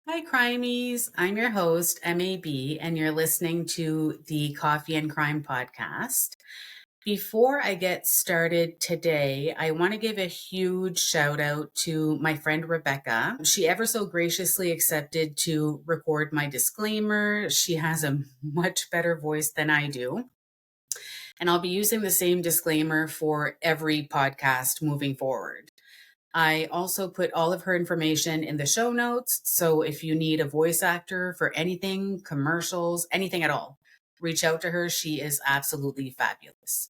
Hi, Crimies. I'm your host, M.A.B, and you're listening to the Coffee and Crime podcast. Before I get started today, I want to give a huge shout out to my friend Rebecca. She ever so graciously accepted to record my disclaimer. She has a much better voice than I do. And I'll be using the same disclaimer for every podcast moving forward. I also put all of her information in the show notes. So if you need a voice actor for anything, commercials, anything at all, reach out to her. She is absolutely fabulous.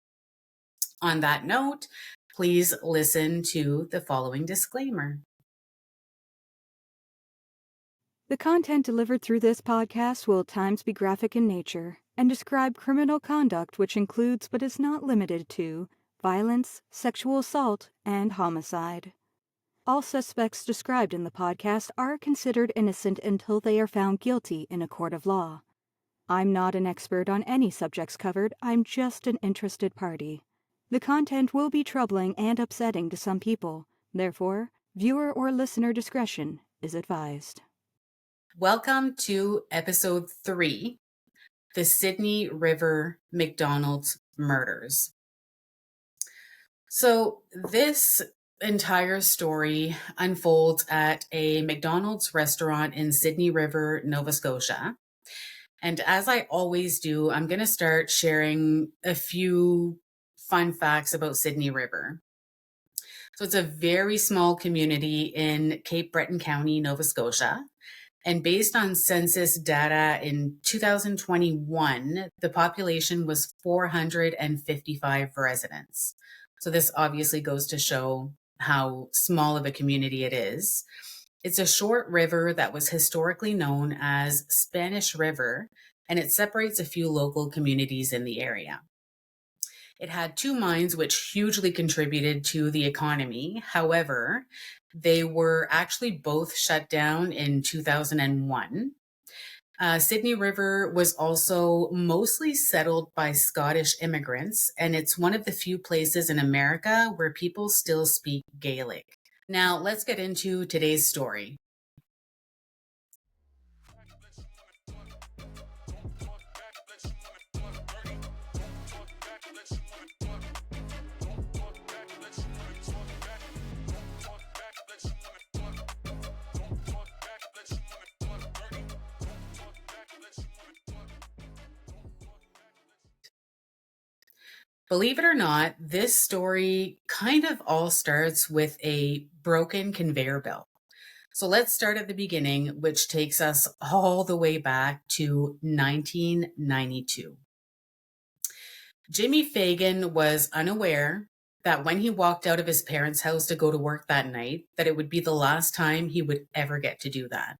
On that note, please listen to the following disclaimer. The content delivered through this podcast will at times be graphic in nature and describe criminal conduct which includes but is not limited to violence, sexual assault, and homicide. All suspects described in the podcast are considered innocent until they are found guilty in a court of law. I'm not an expert on any subjects covered, I'm just an interested party. The content will be troubling and upsetting to some people, therefore, viewer or listener discretion is advised. Welcome to episode 3, the Sydney River McDonald murders. So this entire story unfolds at a McDonald's restaurant in Sydney River, Nova Scotia. And as I always do, I'm going to start sharing a few fun facts about Sydney River. So it's a very small community in Cape Breton County, Nova Scotia. And based on census data in 2021, the population was 455 residents. So this obviously goes to show how small of a community it is. It's a short river that was historically known as Spanish River, and it separates a few local communities in the area. It had 2 mines which hugely contributed to the economy. However, they were actually both shut down in 2001. Sydney River was also mostly settled by Scottish immigrants, and it's one of the few places in America where people still speak Gaelic. Now, let's get into today's story. Believe it or not, this story kind of all starts with a broken conveyor belt. So let's start at the beginning, which takes us all the way back to 1992. Jimmy Fagan was unaware that when he walked out of his parents' house to go to work that night, that it would be the last time he would ever get to do that.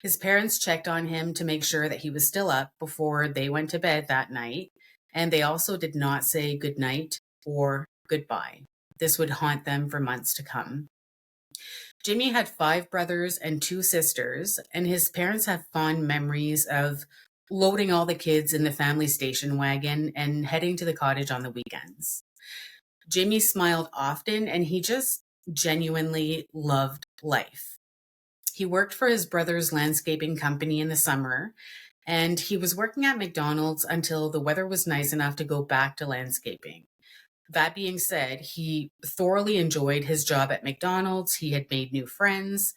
His parents checked on him to make sure that he was still up before they went to bed that night, and they also did not say goodnight or goodbye. This would haunt them for months to come. Jimmy had 5 brothers and 2 sisters, and his parents have fond memories of loading all the kids in the family station wagon and heading to the cottage on the weekends. Jimmy smiled often, and he just genuinely loved life. He worked for his brother's landscaping company in the summer, and he was working at McDonald's until the weather was nice enough to go back to landscaping. That being said, he thoroughly enjoyed his job at McDonald's. He had made new friends,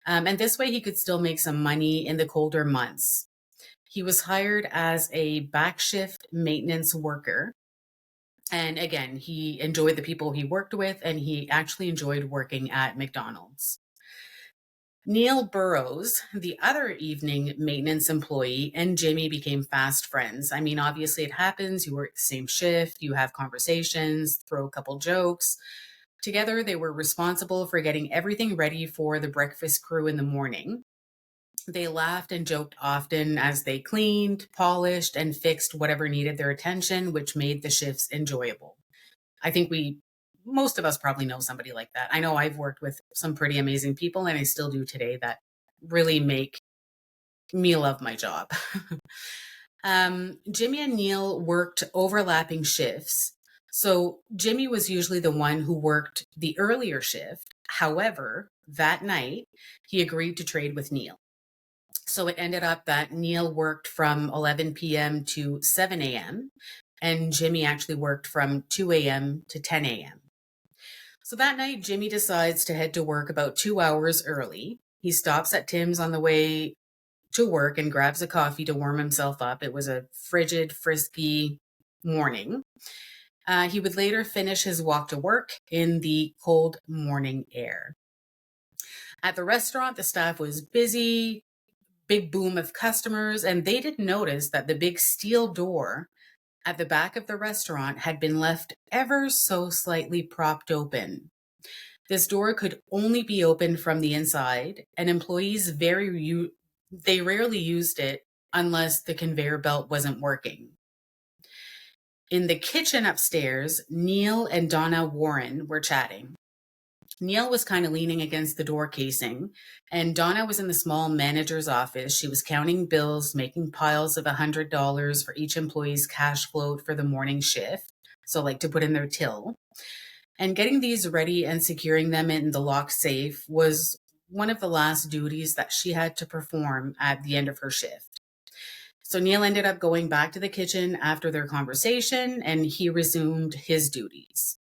and this way he could still make some money in the colder months. He was hired as a backshift maintenance worker. And again, he enjoyed the people he worked with, and he actually enjoyed working at McDonald's. Neil Burrows, the other evening maintenance employee, and Jimmy became fast friends. I mean, obviously it happens. You work the same shift, you have conversations, throw a couple jokes. Together, they were responsible for getting everything ready for the breakfast crew in the morning. They laughed and joked often as they cleaned, polished, and fixed whatever needed their attention, which made the shifts enjoyable. I think most of us probably know somebody like that. I know I've worked with some pretty amazing people, and I still do today, that really make me love my job. Jimmy and Neil worked overlapping shifts. So Jimmy was usually the one who worked the earlier shift. However, that night, he agreed to trade with Neil. So it ended up that Neil worked from 11 p.m. to 7 a.m., and Jimmy actually worked from 2 a.m. to 10 a.m. So that night, Jimmy decides to head to work about 2 hours early. He stops at Tim's on the way to work and grabs a coffee to warm himself up. It was a frigid, frisky morning. He would later finish his walk to work in the cold morning air. At the restaurant, the staff was busy, big boom of customers, and they didn't notice that the big steel door at the back of the restaurant had been left ever so slightly propped open. This door could only be opened from the inside, and employees they rarely used it unless the conveyor belt wasn't working. In the kitchen upstairs, Neil and Donna Warren were chatting. Neil was kind of leaning against the door casing, and Donna was in the small manager's office. She was counting bills, making piles of $100 for each employee's cash float for the morning shift, so like to put in their till. And getting these ready and securing them in the locked safe was one of the last duties that she had to perform at the end of her shift. So Neil ended up going back to the kitchen after their conversation, and he resumed his duties.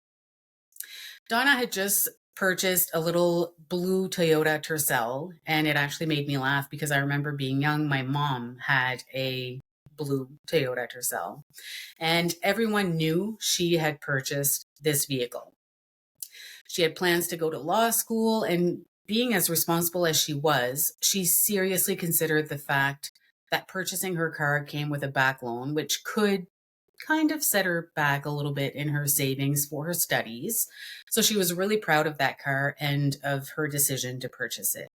Donna had just purchased a little blue Toyota Tercel, and it actually made me laugh because I remember being young, my mom had a blue Toyota Tercel, and everyone knew she had purchased this vehicle. She had plans to go to law school, and being as responsible as she was, she seriously considered the fact that purchasing her car came with a back loan, which could kind of set her back a little bit in her savings for her studies. So she was really proud of that car and of her decision to purchase it.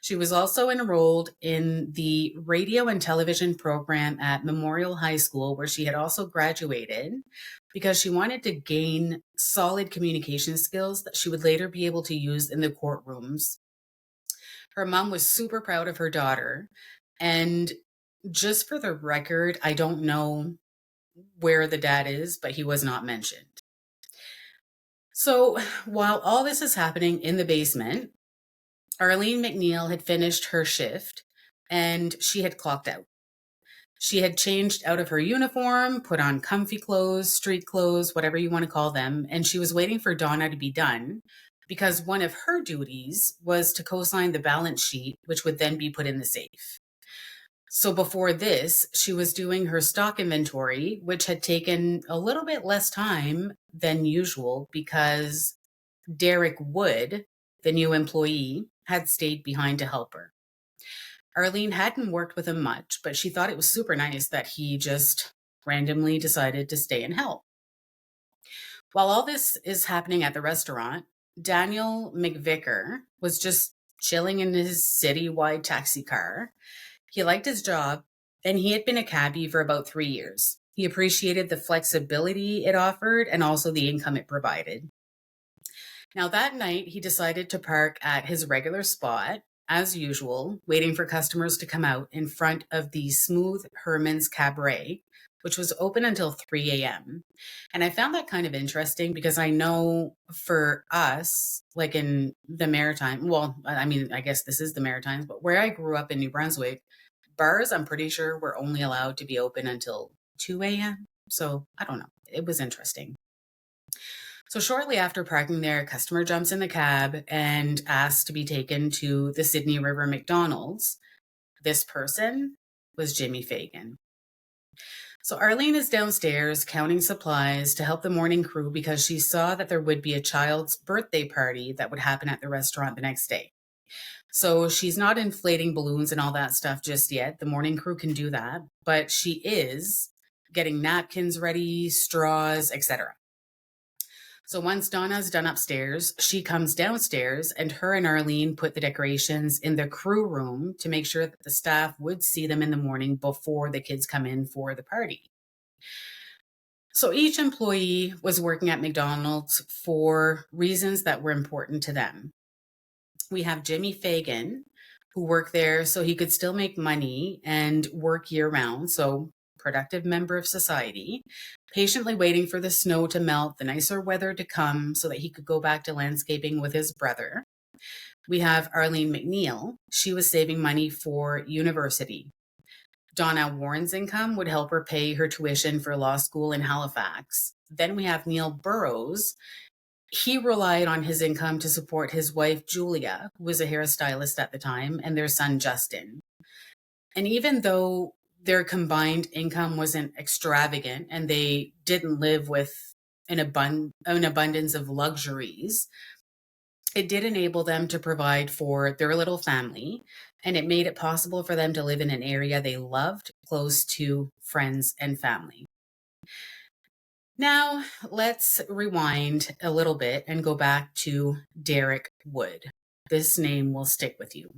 She was also enrolled in the radio and television program at Memorial High School, where she had also graduated, because she wanted to gain solid communication skills that she would later be able to use in the courtrooms. Her mom was super proud of her daughter. And just for the record, I don't know where the dad is, but he was not mentioned. So while all this is happening in the basement, Arlene McNeil had finished her shift and she had clocked out. She had changed out of her uniform, put on comfy clothes, street clothes, whatever you want to call them, and she was waiting for Donna to be done because one of her duties was to co-sign the balance sheet, which would then be put in the safe. So before this, she was doing her stock inventory, which had taken a little bit less time than usual because Derek Wood, the new employee, had stayed behind to help her. Arlene hadn't worked with him much, but she thought it was super nice that he just randomly decided to stay and help. While all this is happening at the restaurant, Daniel McVicker was just chilling in his citywide taxi car. He liked his job, and he had been a cabbie for about 3 years. He appreciated the flexibility it offered and also the income it provided. Now, that night, he decided to park at his regular spot, as usual, waiting for customers to come out in front of the Smooth Herman's Cabaret, which was open until 3 a.m. And I found that kind of interesting because I know for us, like in the Maritime, well, I mean, I guess this is the Maritimes, but where I grew up in New Brunswick, bars, I'm pretty sure, were only allowed to be open until 2 a.m. So I don't know. It was interesting. So shortly after parking there, a customer jumps in the cab and asks to be taken to the Sydney River McDonald's. This person was Jimmy Fagan. So Arlene is downstairs counting supplies to help the morning crew because she saw that there would be a child's birthday party that would happen at the restaurant the next day. So she's not inflating balloons and all that stuff just yet. The morning crew can do that, but she is getting napkins ready, straws, etc. So once Donna's done upstairs, she comes downstairs and her and Arlene put the decorations in the crew room to make sure that the staff would see them in the morning before the kids come in for the party. So each employee was working at McDonald's for reasons that were important to them. We have Jimmy Fagan, who worked there so he could still make money and work year round. So productive member of society, patiently waiting for the snow to melt, the nicer weather to come so that he could go back to landscaping with his brother. We have Arlene McNeil. She was saving money for university. Donna Warren's income would help her pay her tuition for law school in Halifax. Then we have Neil Burrows. He relied on his income to support his wife, Julia, who was a hairstylist at the time, and their son, Justin. And even though their combined income wasn't extravagant and they didn't live with an abundance of luxuries, it did enable them to provide for their little family, and it made it possible for them to live in an area they loved, close to friends and family. Now, let's rewind a little bit and go back to Derek Wood. This name will stick with you.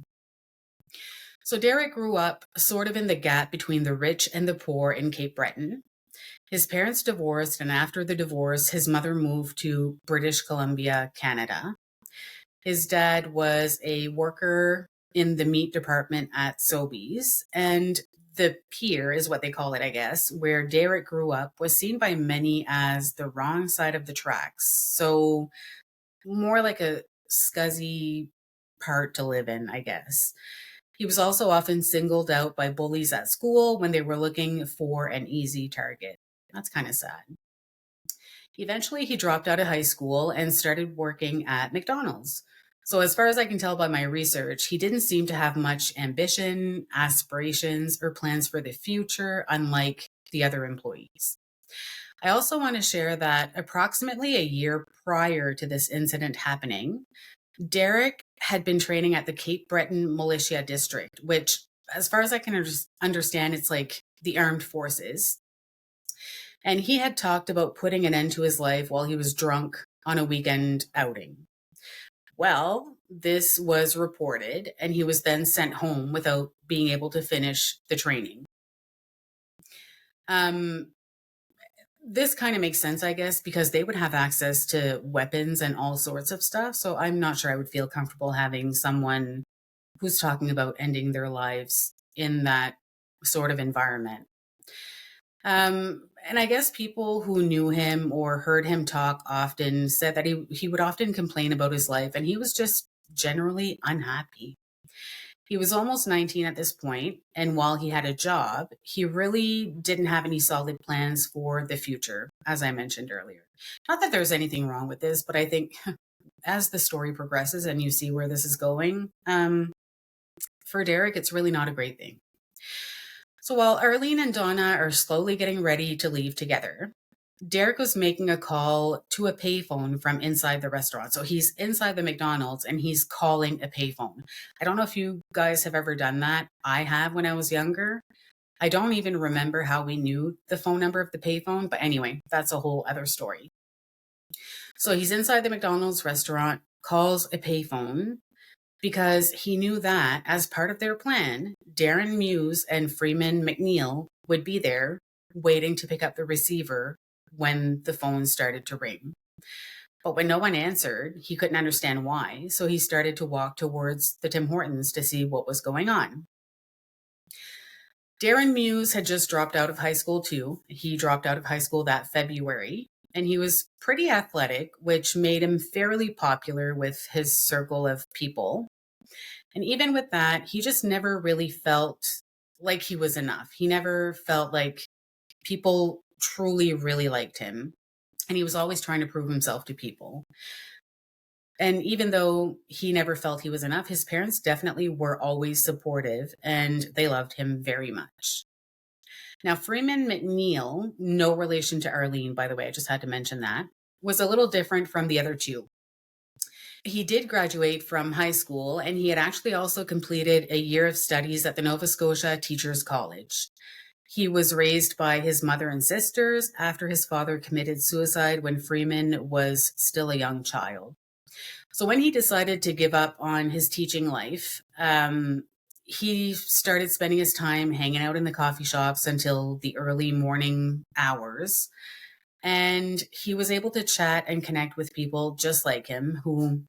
So Derek grew up sort of in the gap between the rich and the poor in Cape Breton. His parents divorced, and after the divorce, his mother moved to British Columbia, Canada. His dad was a worker in the meat department at Sobeys, and the pier is what they call it, I guess, where Derek grew up, was seen by many as the wrong side of the tracks. So more like a scuzzy part to live in, I guess. He was also often singled out by bullies at school when they were looking for an easy target. That's kind of sad. Eventually, he dropped out of high school and started working at McDonald's. So as far as I can tell by my research, he didn't seem to have much ambition, aspirations, or plans for the future, unlike the other employees. I also want to share that approximately a year prior to this incident happening, Derek had been training at the Cape Breton Militia District, which, as far as I can understand, it's like the armed forces. And he had talked about putting an end to his life while he was drunk on a weekend outing. Well, this was reported, and he was then sent home without being able to finish the training. This kind of makes sense, I guess, because they would have access to weapons and all sorts of stuff. So I'm not sure I would feel comfortable having someone who's talking about ending their lives in that sort of environment. And I guess people who knew him or heard him talk often said that he would often complain about his life, and he was just generally unhappy. He was almost 19 at this point, and while he had a job, he really didn't have any solid plans for the future, as I mentioned earlier. Not that there's anything wrong with this, but I think as the story progresses and you see where this is going, for Derek, it's really not a great thing. So while Arlene and Donna are slowly getting ready to leave together, Derek was making a call to a payphone from inside the restaurant. So he's inside the McDonald's and he's calling a payphone. I don't know if you guys have ever done that. I have when I was younger. I don't even remember how we knew the phone number of the payphone, but anyway, that's a whole other story. So he's inside the McDonald's restaurant, calls a payphone, because he knew that as part of their plan, Darren Muse and Freeman McNeil would be there waiting to pick up the receiver when the phone started to ring. But when no one answered, he couldn't understand why, so he started to walk towards the Tim Hortons to see what was going on. Darren Muse had just dropped out of high school too. He dropped out of high school that February, and he was pretty athletic, which made him fairly popular with his circle of people. And even with that, he just never really felt like he was enough. He never felt like people truly really liked him. And he was always trying to prove himself to people. And even though he never felt he was enough, his parents definitely were always supportive and they loved him very much. Now, Freeman McNeil, no relation to Arlene, by the way, I just had to mention that, was a little different from the other two. He did graduate from high school, and he had actually also completed a year of studies at the Nova Scotia Teachers College. He was raised by his mother and sisters after his father committed suicide when Freeman was still a young child. So when he decided to give up on his teaching life, he started spending his time hanging out in the coffee shops until the early morning hours. And he was able to chat and connect with people just like him who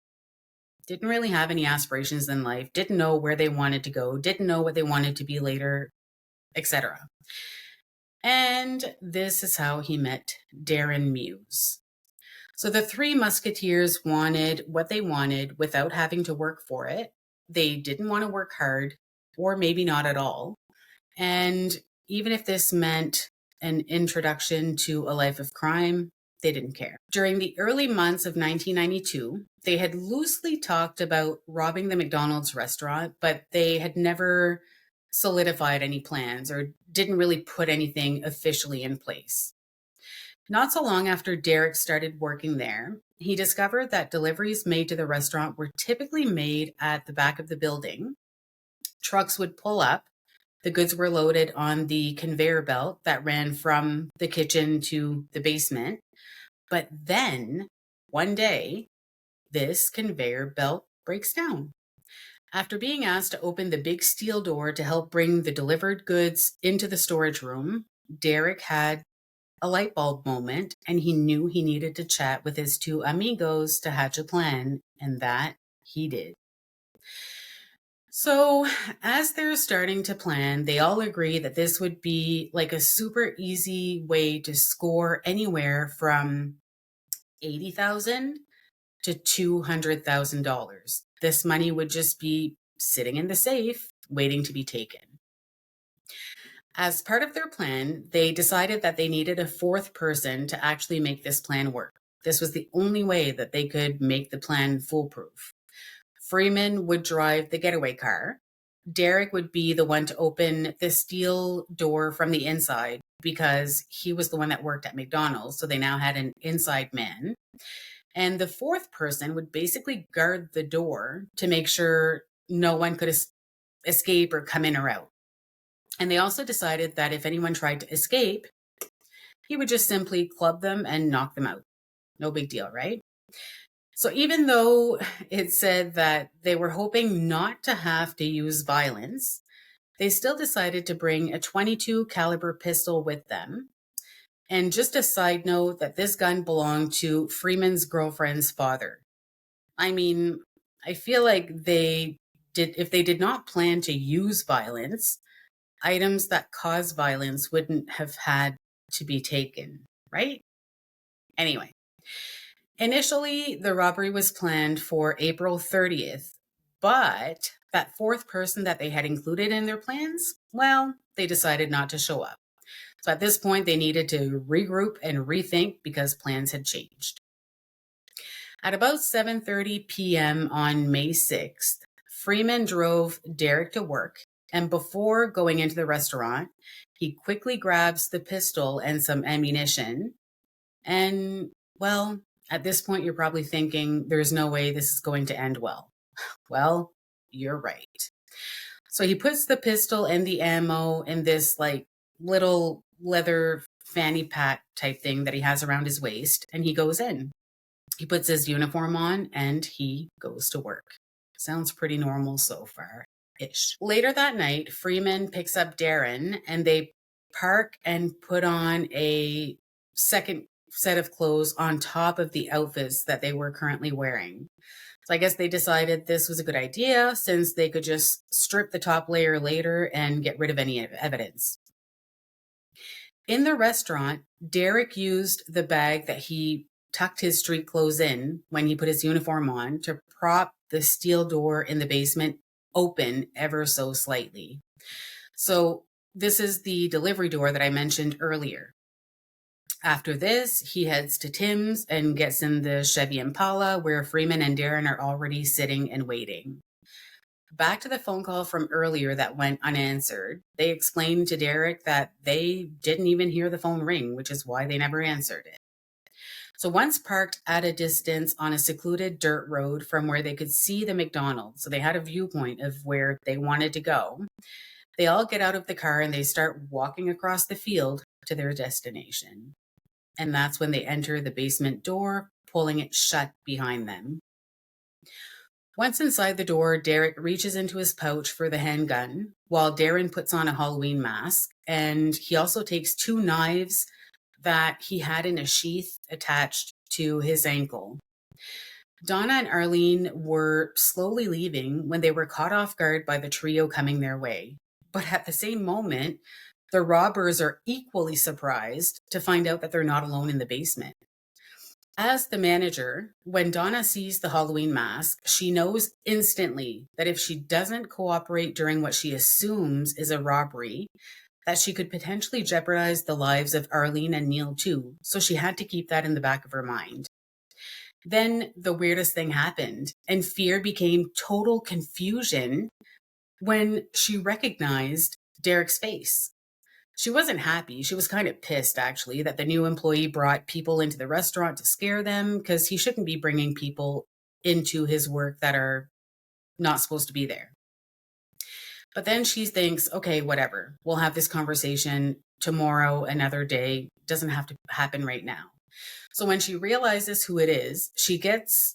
didn't really have any aspirations in life, didn't know where they wanted to go, didn't know what they wanted to be later, etc. And this is how he met Darren Muse. So the three musketeers wanted what they wanted without having to work for it. They didn't want to work hard, or maybe not at all. And even if this meant an introduction to a life of crime, they didn't care. During the early months of 1992, they had loosely talked about robbing the McDonald's restaurant, but they had never solidified any plans or didn't really put anything officially in place. Not so long after Derek started working there, he discovered that deliveries made to the restaurant were typically made at the back of the building. Trucks would pull up. The goods were loaded on the conveyor belt that ran from the kitchen to the basement. But then, one day, this conveyor belt breaks down. After being asked to open the big steel door to help bring the delivered goods into the storage room, Derek had a light bulb moment, and he knew he needed to chat with his two amigos to hatch a plan, and that he did. So, as they're starting to plan, they all agree that this would be like a super easy way to score anywhere from $80,000 to $200,000. This money would just be sitting in the safe, waiting to be taken. As part of their plan, they decided that they needed a fourth person to actually make this plan work. This was the only way that they could make the plan foolproof. Freeman would drive the getaway car. Derek would be the one to open the steel door from the inside because he was the one that worked at McDonald's, so they now had an inside man. And the fourth person would basically guard the door to make sure no one could escape or come in or out. And they also decided that if anyone tried to escape, he would just simply club them and knock them out. No big deal, right? So even though it said that they were hoping not to have to use violence, they still decided to bring a .22 caliber pistol with them. And just a side note that this gun belonged to Freeman's girlfriend's father. I mean, I feel like if they did not plan to use violence, items that cause violence wouldn't have had to be taken, right? Anyway, initially, the robbery was planned for April 30th, but that fourth person that they had included in their plans, well, they decided not to show up. So at this point, they needed to regroup and rethink because plans had changed. At about 7:30 p.m. on May 6th, Freeman drove Derek to work, and before going into the restaurant, he quickly grabs the pistol and some ammunition. And, well, at this point, you're probably thinking, there's no way this is going to end well. Well, you're right. So he puts the pistol and the ammo in this little leather fanny pack type thing that he has around his waist, and he goes in. He puts his uniform on and he goes to work. Sounds pretty normal so far-ish. Later that night, Freeman picks up Darren and they park and put on a second set of clothes on top of the outfits that they were currently wearing. So I guess they decided this was a good idea since they could just strip the top layer later and get rid of any evidence. In the restaurant, Derek used the bag that he tucked his street clothes in when he put his uniform on to prop the steel door in the basement open ever so slightly. So this is the delivery door that I mentioned earlier. After this, he heads to Tim's and gets in the Chevy Impala where Freeman and Darren are already sitting and waiting. Back to the phone call from earlier that went unanswered, they explained to Derek that they didn't even hear the phone ring, which is why they never answered it. So once parked at a distance on a secluded dirt road from where they could see the McDonald's, so they had a viewpoint of where they wanted to go, they all get out of the car and they start walking across the field to their destination. And that's when they enter the basement door, pulling it shut behind them. Once inside the door, Derek reaches into his pouch for the handgun, while Darren puts on a Halloween mask, and he also takes two knives that he had in a sheath attached to his ankle. Donna and Arlene were slowly leaving when they were caught off guard by the trio coming their way. But at the same moment, the robbers are equally surprised to find out that they're not alone in the basement. As the manager, when Donna sees the Halloween mask, she knows instantly that if she doesn't cooperate during what she assumes is a robbery, that she could potentially jeopardize the lives of Arlene and Neil too. So she had to keep that in the back of her mind. Then the weirdest thing happened, and fear became total confusion when she recognized Derek's face. She wasn't happy. She was kind of pissed, actually, that the new employee brought people into the restaurant to scare them, because he shouldn't be bringing people into his work that are not supposed to be there. But then she thinks, okay, whatever. We'll have this conversation tomorrow, another day. Doesn't have to happen right now. So when she realizes who it is, she gets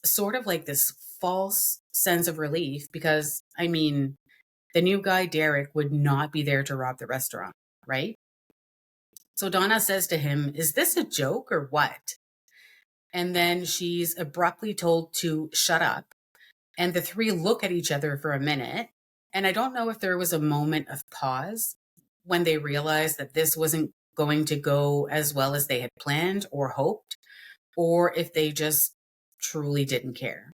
sort of like this false sense of relief because, I mean, the new guy, Derek, would not be there to rob the restaurant, right? So Donna says to him, is this a joke or what? And then she's abruptly told to shut up. And the three look at each other for a minute. And I don't know if there was a moment of pause when they realized that this wasn't going to go as well as they had planned or hoped, or if they just truly didn't care.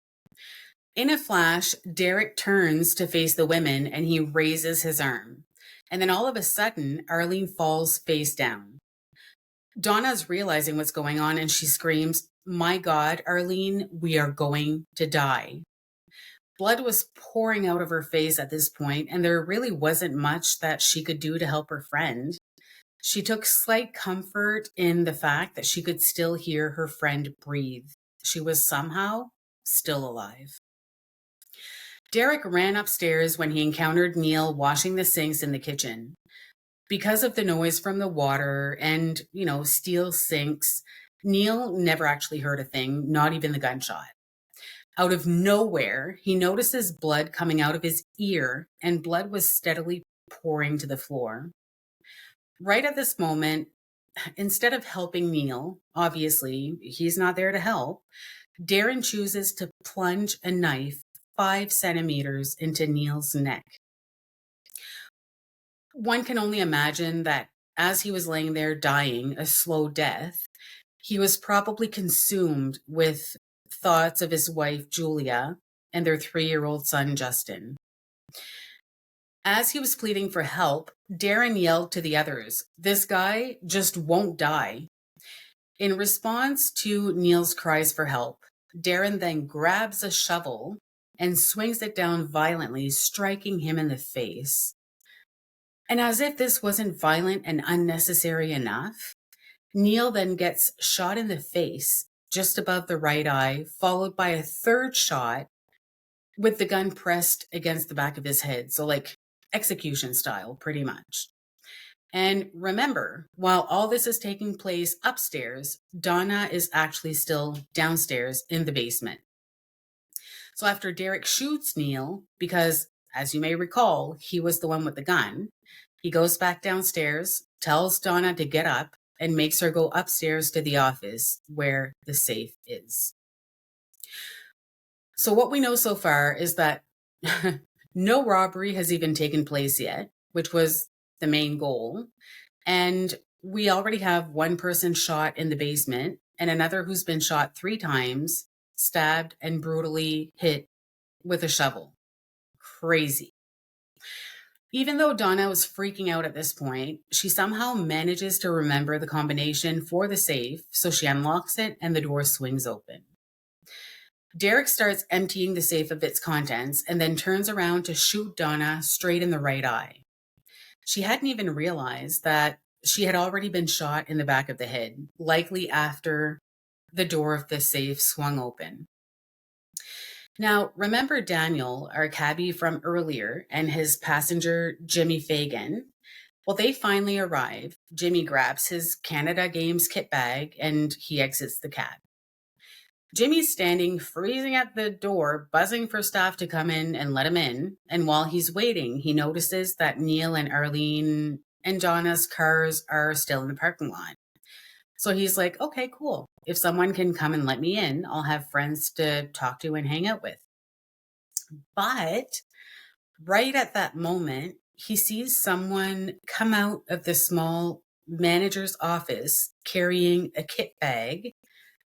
In a flash, Derek turns to face the women and he raises his arm. And then all of a sudden, Arlene falls face down. Donna's realizing what's going on and she screams, "My God, Arlene, we are going to die." Blood was pouring out of her face at this point, and there really wasn't much that she could do to help her friend. She took slight comfort in the fact that she could still hear her friend breathe. She was somehow still alive. Derek ran upstairs when he encountered Neil washing the sinks in the kitchen. Because of the noise from the water and, steel sinks, Neil never actually heard a thing, not even the gunshot. Out of nowhere, he notices blood coming out of his ear, and blood was steadily pouring to the floor. Right at this moment, instead of helping Neil, obviously he's not there to help, Darren chooses to plunge a knife 5 centimeters into Neil's neck. One can only imagine that as he was laying there dying a slow death, he was probably consumed with thoughts of his wife, Julia, and their 3-year-old son, Justin. As he was pleading for help, Darren yelled to the others, "This guy just won't die." In response to Neil's cries for help, Darren then grabs a shovel and swings it down violently, striking him in the face. And as if this wasn't violent and unnecessary enough, Neil then gets shot in the face just above the right eye, followed by a third shot with the gun pressed against the back of his head. So like execution style, pretty much. And remember, while all this is taking place upstairs, Donna is actually still downstairs in the basement. So after Derek shoots Neil, because as you may recall, he was the one with the gun, he goes back downstairs, tells Donna to get up, and makes her go upstairs to the office where the safe is. So what we know so far is that no robbery has even taken place yet, which was the main goal. And we already have one person shot in the basement and another who's been shot 3 times, stabbed and brutally hit with a shovel. Crazy. Even though Donna was freaking out at this point, she somehow manages to remember the combination for the safe, so she unlocks it and the door swings open. Derek starts emptying the safe of its contents and then turns around to shoot Donna straight in the right eye. She hadn't even realized that she had already been shot in the back of the head, likely after the door of the safe swung open. Now, remember Daniel, our cabbie from earlier, and his passenger, Jimmy Fagan? Well, they finally arrive. Jimmy grabs his Canada Games kit bag and he exits the cab. Jimmy's standing freezing at the door, buzzing for staff to come in and let him in. And while he's waiting, he notices that Neil and Arlene and Donna's cars are still in the parking lot. So he's like, okay, cool. If someone can come and let me in, I'll have friends to talk to and hang out with. But right at that moment, he sees someone come out of the small manager's office carrying a kit bag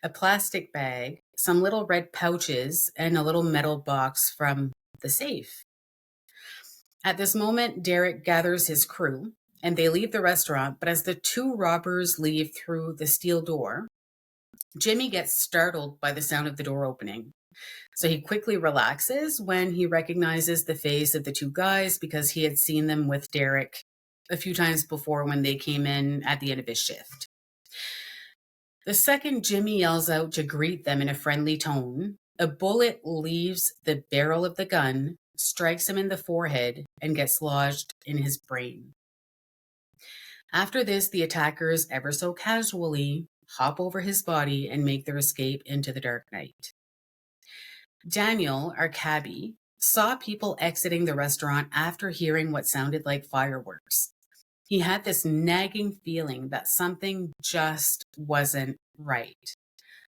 a plastic bag, some little red pouches, and a little metal box from the safe. At this moment, Derek gathers his crew and they leave the restaurant, but as the two robbers leave through the steel door, Jimmy gets startled by the sound of the door opening. So he quickly relaxes when he recognizes the face of the two guys because he had seen them with Derek a few times before when they came in at the end of his shift. The second Jimmy yells out to greet them in a friendly tone, a bullet leaves the barrel of the gun, strikes him in the forehead, and gets lodged in his brain. After this, the attackers, ever so casually, hop over his body and make their escape into the dark night. Daniel, our cabbie, saw people exiting the restaurant after hearing what sounded like fireworks. He had this nagging feeling that something just wasn't right.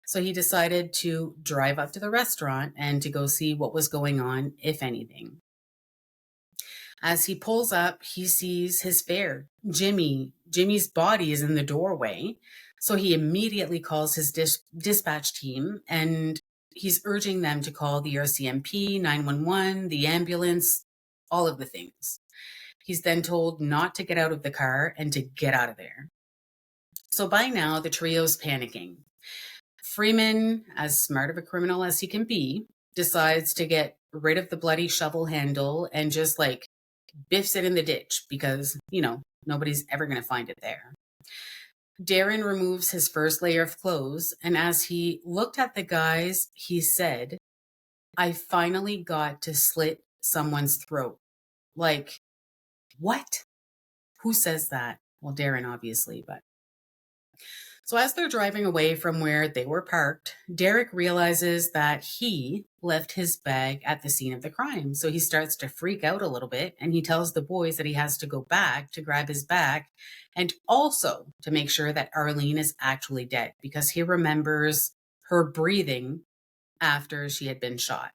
So he decided to drive up to the restaurant and to go see what was going on, if anything. As he pulls up, he sees his fare, Jimmy. Jimmy's body is in the doorway. So he immediately calls his dispatch team and he's urging them to call the RCMP, 911, the ambulance, all of the things. He's then told not to get out of the car and to get out of there. So by now, the trio's panicking. Freeman, as smart of a criminal as he can be, decides to get rid of the bloody shovel handle and just biffs it in the ditch because, nobody's ever going to find it there. Darren removes his first layer of clothes, and as he looked at the guys, he said, "I finally got to slit someone's throat." Like, what? Who says that? Well, Darren, obviously, but. So as they're driving away from where they were parked, Derek realizes that he left his bag at the scene of the crime. So he starts to freak out a little bit and he tells the boys that he has to go back to grab his bag and also to make sure that Arlene is actually dead because he remembers her breathing after she had been shot.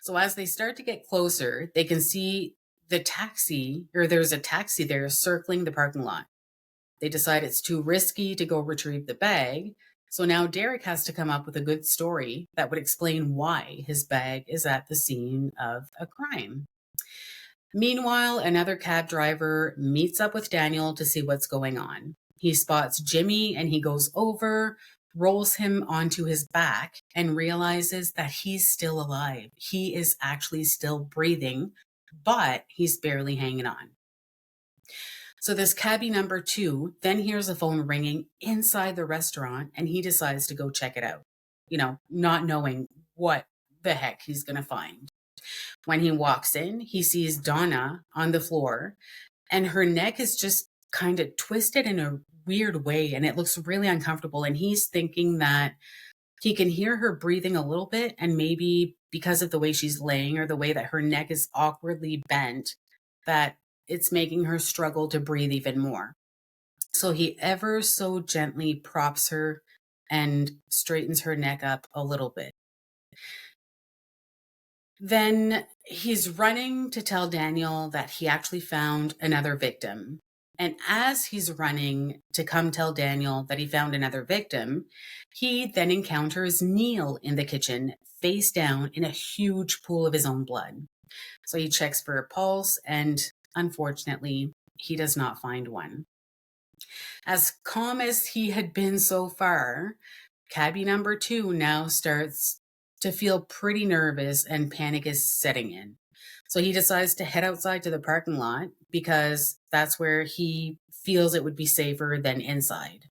So as they start to get closer, they can see there's a taxi there circling the parking lot. They decide it's too risky to go retrieve the bag, so now Derek has to come up with a good story that would explain why his bag is at the scene of a crime. Meanwhile, another cab driver meets up with Daniel to see what's going on. He spots Jimmy and he goes over, rolls him onto his back, and realizes that he's still alive. He is actually still breathing, but he's barely hanging on. So this cabbie number 2 then hears a phone ringing inside the restaurant and he decides to go check it out, not knowing what the heck he's going to find. When he walks in, he sees Donna on the floor and her neck is just kind of twisted in a weird way and it looks really uncomfortable. And he's thinking that he can hear her breathing a little bit and maybe because of the way she's laying or the way that her neck is awkwardly bent, that it's making her struggle to breathe even more. So he ever so gently props her and straightens her neck up a little bit. Then he's running to tell Daniel that he actually found another victim. And as he's running to come tell Daniel that he found another victim, he then encounters Neil in the kitchen, face down in a huge pool of his own blood. So he checks for a pulse and unfortunately, he does not find one. As calm as he had been so far, cabbie number 2 now starts to feel pretty nervous and panic is setting in. So he decides to head outside to the parking lot because that's where he feels it would be safer than inside.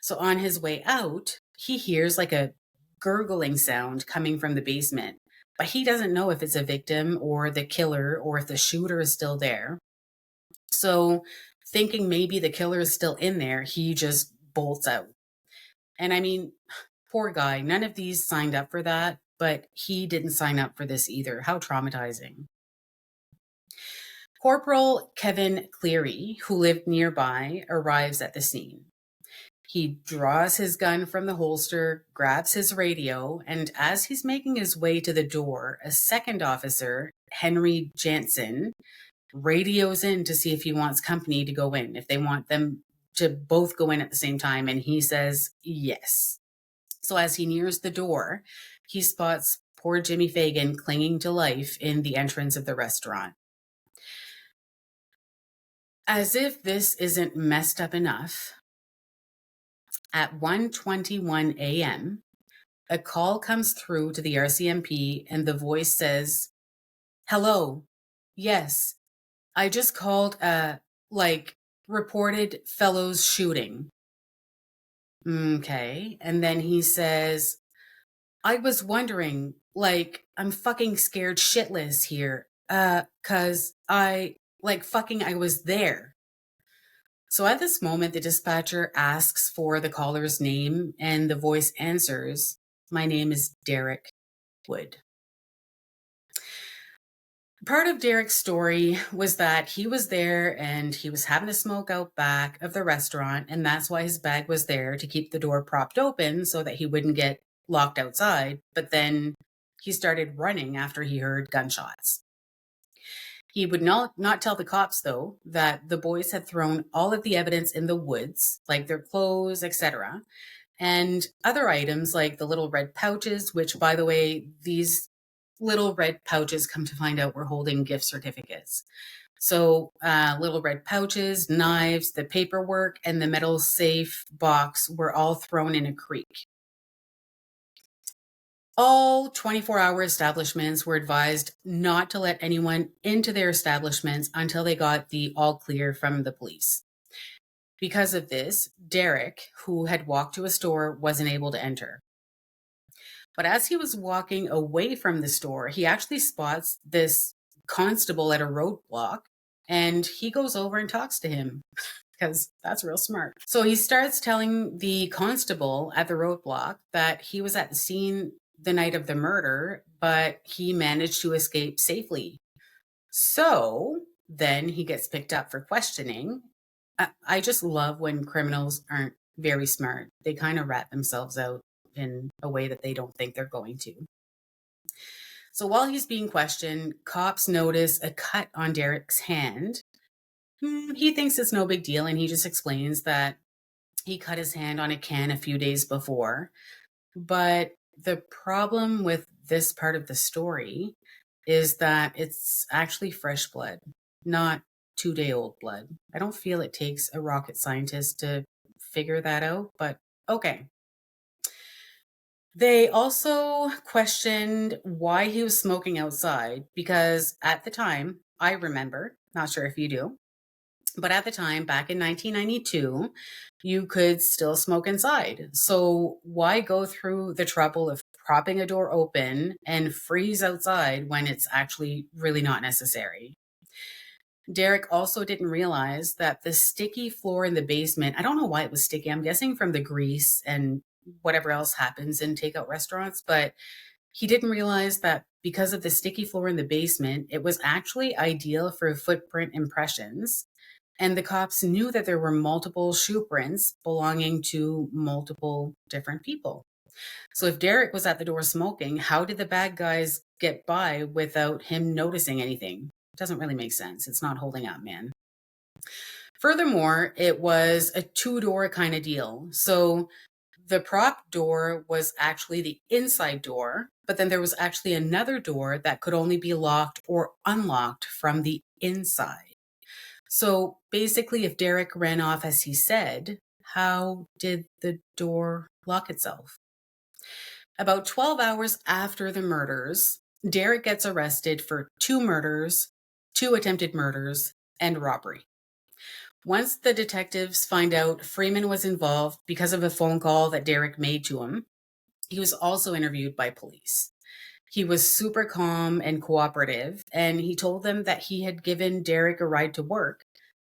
So on his way out, he hears a gurgling sound coming from the basement. But he doesn't know if it's a victim or the killer or if the shooter is still there. So thinking maybe the killer is still in there, he just bolts out. And I mean, poor guy, none of these signed up for that, but he didn't sign up for this either. How traumatizing. Corporal Kevin Cleary, who lived nearby, arrives at the scene. He draws his gun from the holster, grabs his radio, and as he's making his way to the door, a second officer, Henry Jansen, radios in to see if he wants company to go in, if they want them to both go in at the same time, and he says yes. So as he nears the door, he spots poor Jimmy Fagan clinging to life in the entrance of the restaurant. As if this isn't messed up enough, at 1:21 a.m., a call comes through to the RCMP and the voice says, "Hello. Yes, I just called reported Fellows shooting." Okay. And then he says, "I was wondering, I'm fucking scared shitless here. 'Cause I was there." So at this moment, the dispatcher asks for the caller's name, and the voice answers, "My name is Derek Wood." Part of Derek's story was that he was there and he was having a smoke out back of the restaurant, and that's why his bag was there to keep the door propped open so that he wouldn't get locked outside. But then he started running after he heard gunshots. He would not tell the cops, though, that the boys had thrown all of the evidence in the woods, like their clothes, etc., and other items like the little red pouches, which, by the way, these little red pouches, come to find out, were holding gift certificates. So little red pouches, knives, the paperwork, and the metal safe box were all thrown in a creek. All 24-hour establishments were advised not to let anyone into their establishments until they got the all clear from the police. Because of this, Derek, who had walked to a store, wasn't able to enter. But as he was walking away from the store, he actually spots this constable at a roadblock, and he goes over and talks to him because that's real smart. So he starts telling the constable at the roadblock that he was at the scene the night of the murder, but he managed to escape safely. So then he gets picked up for questioning. I just love when criminals aren't very smart. They kind of rat themselves out in a way that they don't think they're going to. So while he's being questioned, cops notice a cut on Derek's hand. He thinks it's no big deal, and he just explains that he cut his hand on a can a few days before. But the problem with this part of the story is that it's actually fresh blood, not 2-day-old blood. I don't feel it takes a rocket scientist to figure that out, but okay. They also questioned why he was smoking outside because at the time, I remember, not sure if you do, but at the time, back in 1992, you could still smoke inside. So why go through the trouble of propping a door open and freeze outside when it's actually really not necessary? Derek also didn't realize that the sticky floor in the basement, I don't know why it was sticky. I'm guessing from the grease and whatever else happens in takeout restaurants, but he didn't realize that because of the sticky floor in the basement, it was actually ideal for footprint impressions. And the cops knew that there were multiple shoe prints belonging to multiple different people. So if Derek was at the door smoking, how did the bad guys get by without him noticing anything? It doesn't really make sense. It's not holding up, man. Furthermore, it was a 2-door kind of deal. So the prop door was actually the inside door, but then there was actually another door that could only be locked or unlocked from the inside. So basically, if Derek ran off as he said, how did the door lock itself? About 12 hours after the murders, Derek gets arrested for 2 murders, 2 attempted murders, and robbery. Once the detectives find out Freeman was involved because of a phone call that Derek made to him, he was also interviewed by police. He was super calm and cooperative, and he told them that he had given Derek a ride to work,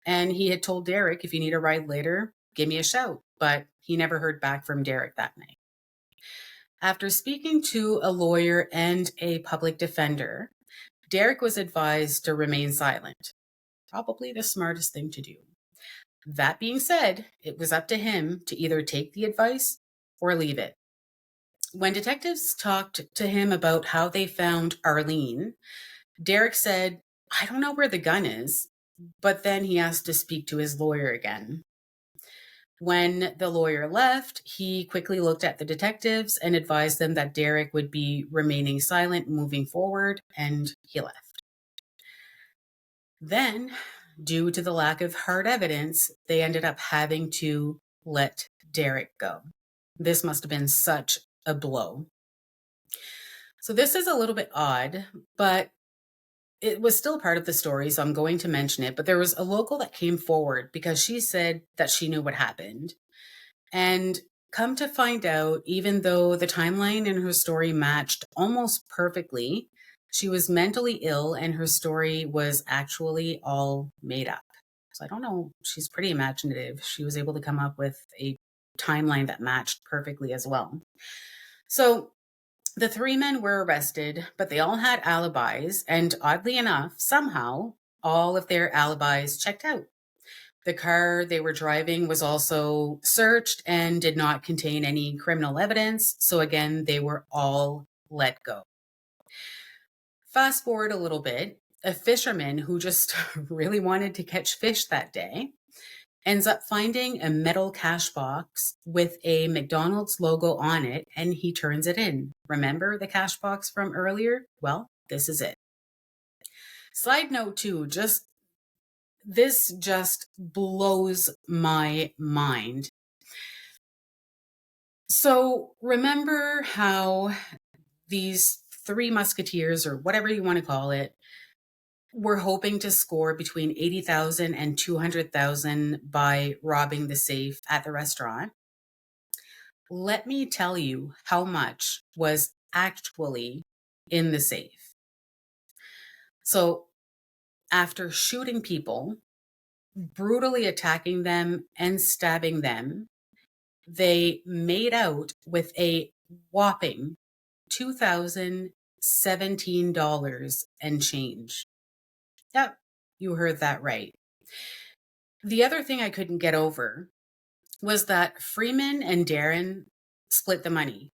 and he had told Derek, if you need a ride later, give me a shout, but he never heard back from Derek that night. After speaking to a lawyer and a public defender, Derek was advised to remain silent. Probably the smartest thing to do. That being said, it was up to him to either take the advice or leave it. When detectives talked to him about how they found Arlene, Derek said, "I don't know where the gun is," but then he asked to speak to his lawyer again. When the lawyer left, he quickly looked at the detectives and advised them that Derek would be remaining silent moving forward, and he left. Then, due to the lack of hard evidence, they ended up having to let Derek go. This must have been such a blow. So this is a little bit odd, but it was still part of the story, so I'm going to mention it. But there was a local that came forward because she said that she knew what happened. And come to find out, even though the timeline in her story matched almost perfectly, she was mentally ill and her story was actually all made up. So I don't know, she's pretty imaginative. She was able to come up with a timeline that matched perfectly as well. So the three men were arrested, but they all had alibis, and oddly enough, somehow, all of their alibis checked out. The car they were driving was also searched and did not contain any criminal evidence. So again, they were all let go. Fast forward a little bit, a fisherman who just really wanted to catch fish that day ends up finding a metal cash box with a McDonald's logo on it, and he turns it in. Remember the cash box from earlier? Well, this is it. Side note too, this just blows my mind. So remember how these three musketeers, or whatever you want to call it, were hoping to score between 80,000 and 200,000 by robbing the safe at the restaurant? Let me tell you how much was actually in the safe. So after shooting people, brutally attacking them and stabbing them, they made out with a whopping $2,017 and change. Yep, you heard that right. The other thing I couldn't get over was that Freeman and Darren split the money.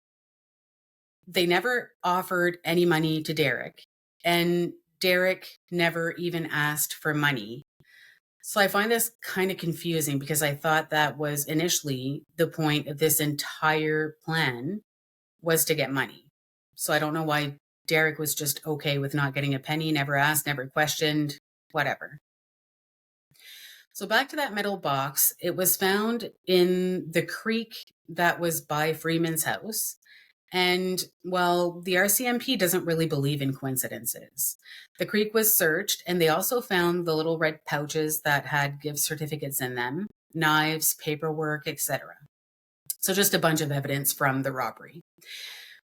They never offered any money to Derek, and Derek never even asked for money. So I find this kind of confusing because I thought that was initially the point of this entire plan, was to get money. So I don't know why Derek was just okay with not getting a penny, never asked, never questioned, whatever. So back to that metal box, it was found in the creek that was by Freeman's house. And well, the RCMP doesn't really believe in coincidences. The creek was searched, and they also found the little red pouches that had gift certificates in them, knives, paperwork, etc. So just a bunch of evidence from the robbery.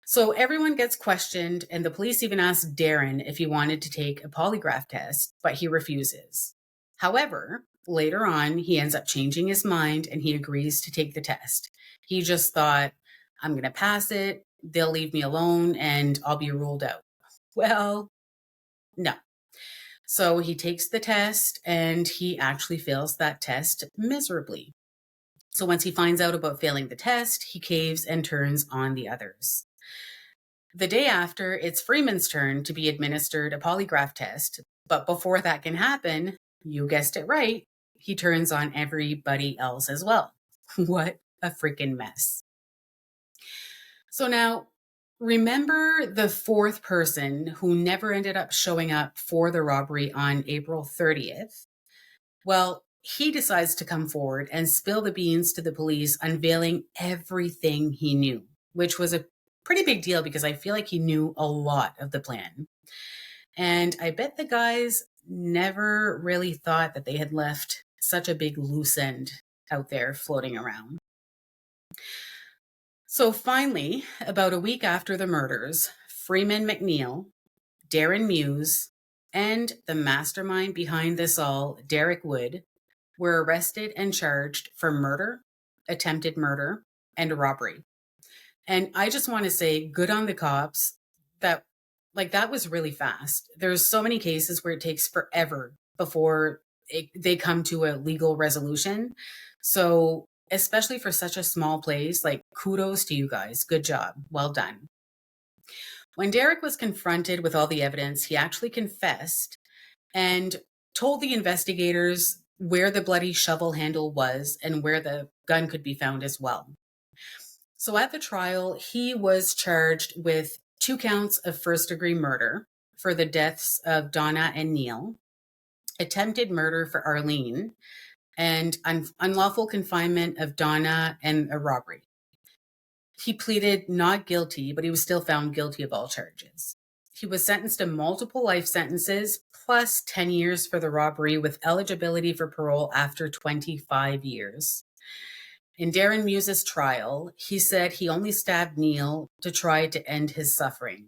So everyone gets questioned, and the police even asked Darren if he wanted to take a polygraph test, but he refuses. However, later on, he ends up changing his mind and he agrees to take the test. He just thought, I'm going to pass it, they'll leave me alone, and I'll be ruled out. Well, no. So he takes the test and he actually fails that test miserably. So once he finds out about failing the test, he caves and turns on the others. The day after, it's Freeman's turn to be administered a polygraph test. But before that can happen, you guessed it right, he turns on everybody else as well. What a freaking mess. So now, remember the fourth person who never ended up showing up for the robbery on April 30th? Well, he decides to come forward and spill the beans to the police, unveiling everything he knew, which was a pretty big deal because I feel like he knew a lot of the plan. And I bet the guys never really thought that they had left such a big loose end out there floating around. So finally, about a week after the murders, Freeman McNeil, Darren Muse, and the mastermind behind this all, Derek Wood, were arrested and charged for murder, attempted murder, and robbery. And I just want to say, good on the cops. That was really fast. There's so many cases where it takes forever before they come to a legal resolution. So especially for such a small place, kudos to you guys. Good job. Well done. When Derek was confronted with all the evidence, he actually confessed and told the investigators where the bloody shovel handle was and where the gun could be found as well. So at the trial, he was charged with 2 counts of first-degree murder for the deaths of Donna and Neil, attempted murder for Arlene, and unlawful confinement of Donna and a robbery. He pleaded not guilty, but he was still found guilty of all charges. He was sentenced to multiple life sentences plus 10 years for the robbery with eligibility for parole after 25 years. In Darren Muse's trial, he said he only stabbed Neil to try to end his suffering.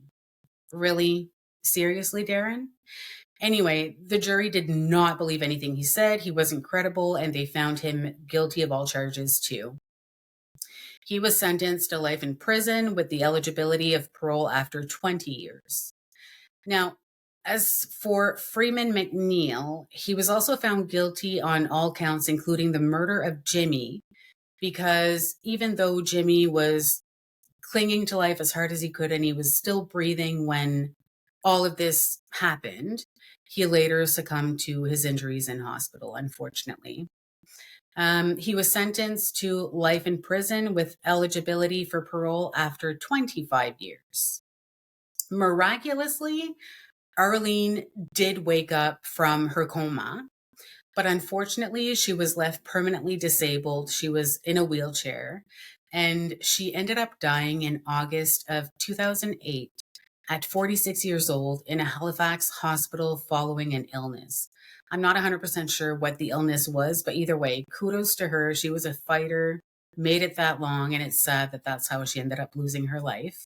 Really? Seriously, Darren? Anyway, the jury did not believe anything he said. He wasn't credible, and they found him guilty of all charges too. He was sentenced to life in prison with the eligibility of parole after 20 years. Now, as for Freeman McNeil, he was also found guilty on all counts, including the murder of Jimmy, because even though Jimmy was clinging to life as hard as he could and he was still breathing when all of this happened, he later succumbed to his injuries in hospital, unfortunately. He was sentenced to life in prison with eligibility for parole after 25 years. Miraculously, Arlene did wake up from her coma, but unfortunately, she was left permanently disabled. She was in a wheelchair, and she ended up dying in August of 2008 at 46 years old in a Halifax hospital following an illness. I'm not 100% sure what the illness was, but either way, kudos to her. She was a fighter, made it that long, and it's sad that that's how she ended up losing her life.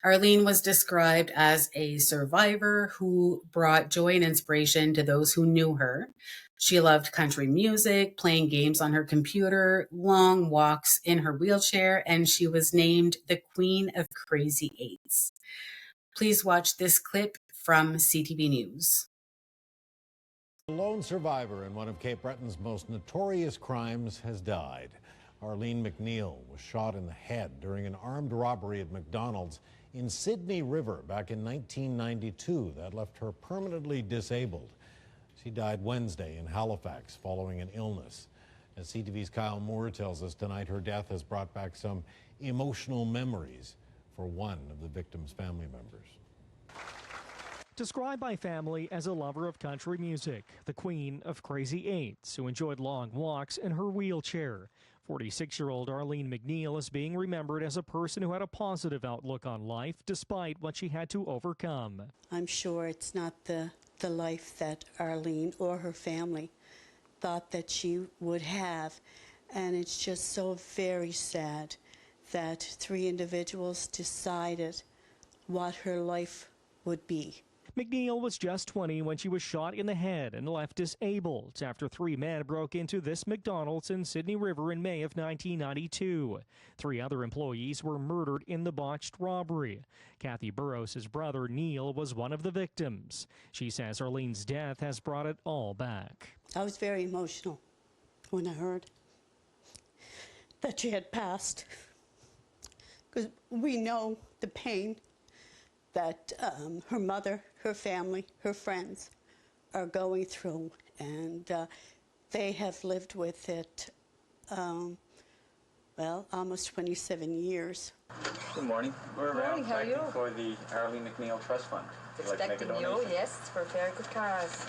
Arlene was described as a survivor who brought joy and inspiration to those who knew her. She loved country music, playing games on her computer, long walks in her wheelchair, and she was named the Queen of Crazy Eights. Please watch this clip from CTV News. A lone survivor in one of Cape Breton's most notorious crimes has died. Arlene McNeil was shot in the head during an armed robbery at McDonald's in Sydney River back in 1992. That left her permanently disabled. She died Wednesday in Halifax following an illness. As CTV's Kyle Moore tells us tonight, her death has brought back some emotional memories for one of the victim's family members. Described by family as a lover of country music, the Queen of Crazy Eights, who enjoyed long walks in her wheelchair. 46-year-old Arlene McNeil is being remembered as a person who had a positive outlook on life despite what she had to overcome. I'm sure it's not the life that Arlene or her family thought that she would have, and it's just so very sad that 3 individuals decided what her life would be. McNeil was just 20 when she was shot in the head and left disabled after 3 men broke into this McDonald's in Sydney River in May of 1992. 3 other employees were murdered in the botched robbery. Kathy Burrows' brother Neil was one of the victims. She says Arlene's death has brought it all back. I was very emotional when I heard that she had passed, because we know the pain that her mother, her family, her friends are going through, and they have lived with it, well, almost 27 years. Good morning. We're around collecting for the Arlene McNeil Trust Fund. Would you like to make a donation? Yes, for a very good cause.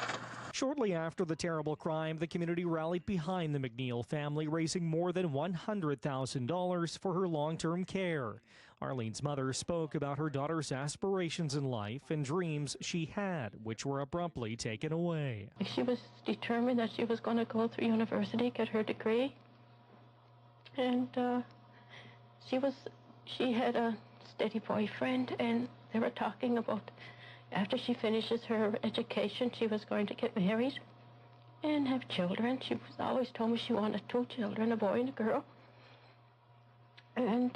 Shortly after the terrible crime, the community rallied behind the McNeil family, raising more than $100,000 for her long-term care. Arlene's mother spoke about her daughter's aspirations in life and dreams she had, which were abruptly taken away. She was determined that she was going to go through university, get her degree. And she had a steady boyfriend, and they were talking about after she finishes her education, she was going to get married and have children. She was always told me she wanted 2 children, a boy and a girl. And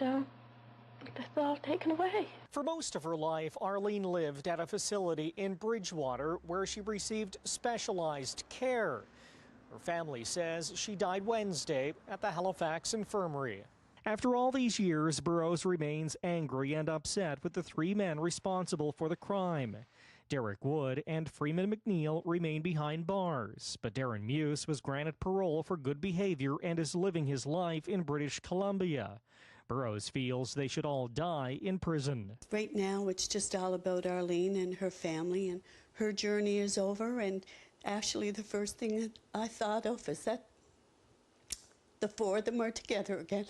that's all taken away. For most of her life, Arlene lived at a facility in Bridgewater where she received specialized care. Her family says she died Wednesday at the Halifax Infirmary. After all these years, Burrows remains angry and upset with the 3 men responsible for the crime. Derek Wood and Freeman McNeil remain behind bars, but Darren Muse was granted parole for good behavior and is living his life in British Columbia. Burroughs feels they should all die in prison. Right now, it's just all about Arlene and her family, and her journey is over. And actually, the first thing that I thought of is that the four of them are together again.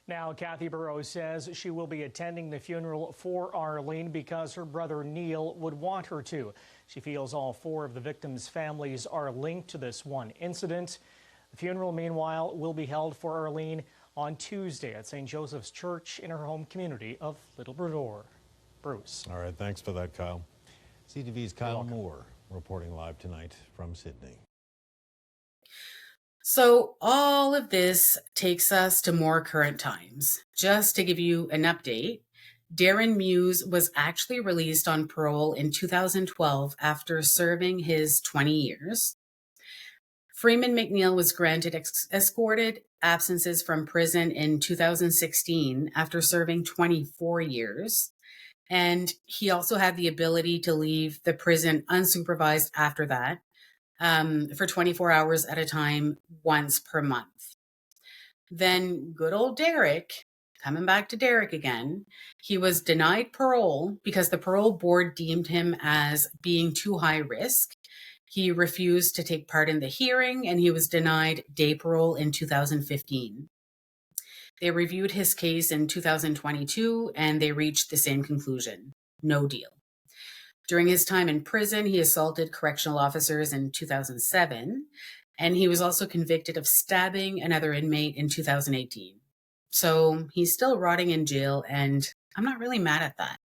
Now, Kathy Burroughs says she will be attending the funeral for Arlene because her brother Neil would want her to. She feels all four of the victims' families are linked to this one incident. The funeral, meanwhile, will be held for Arlene on Tuesday at St. Joseph's Church in her home community of Little Brador. Bruce. All right, thanks for that, Kyle. CTV's Kyle Moore reporting live tonight from Sydney. So all of this takes us to more current times. Just to give you an update, Darren Muse was actually released on parole in 2012 after serving his 20 years. Freeman McNeil was granted escorted absences from prison in 2016 after serving 24 years. And he also had the ability to leave the prison unsupervised after that. For 24 hours at a time, once per month. Then good old Derek, coming back to Derek again, he was denied parole because the parole board deemed him as being too high risk. He refused to take part in the hearing, and he was denied day parole in 2015. They reviewed his case in 2022, and they reached the same conclusion: no deal. During his time in prison, he assaulted correctional officers in 2007, and he was also convicted of stabbing another inmate in 2018. So he's still rotting in jail, and I'm not really mad at that.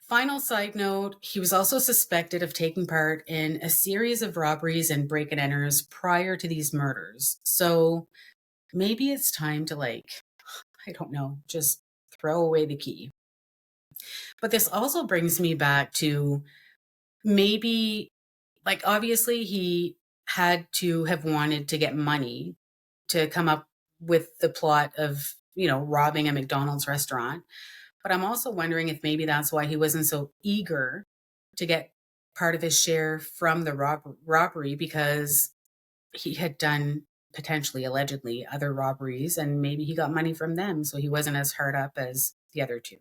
Final side note, he was also suspected of taking part in a series of robberies and break-and-enters prior to these murders. So maybe it's time to, I don't know, just throw away the key. But this also brings me back to maybe, obviously he had to have wanted to get money to come up with the plot of, robbing a McDonald's restaurant. But I'm also wondering if maybe that's why he wasn't so eager to get part of his share from the robbery, because he had done potentially, allegedly, other robberies, and maybe he got money from them, so he wasn't as hard up as the other two.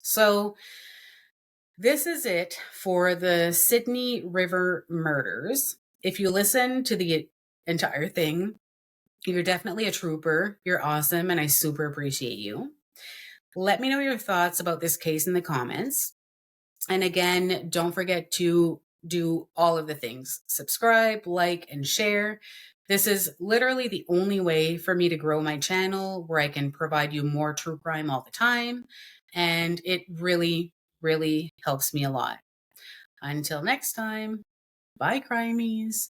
So this is it for the Sydney River murders. If you listen to the entire thing, you're definitely a trooper. You're awesome, and I super appreciate you. Let me know your thoughts about this case in the comments. And again, don't forget to do all of the things. Subscribe, like, and share. This is literally the only way for me to grow my channel, where I can provide you more true crime all the time. And it really, really helps me a lot. Until next time, bye, crimies.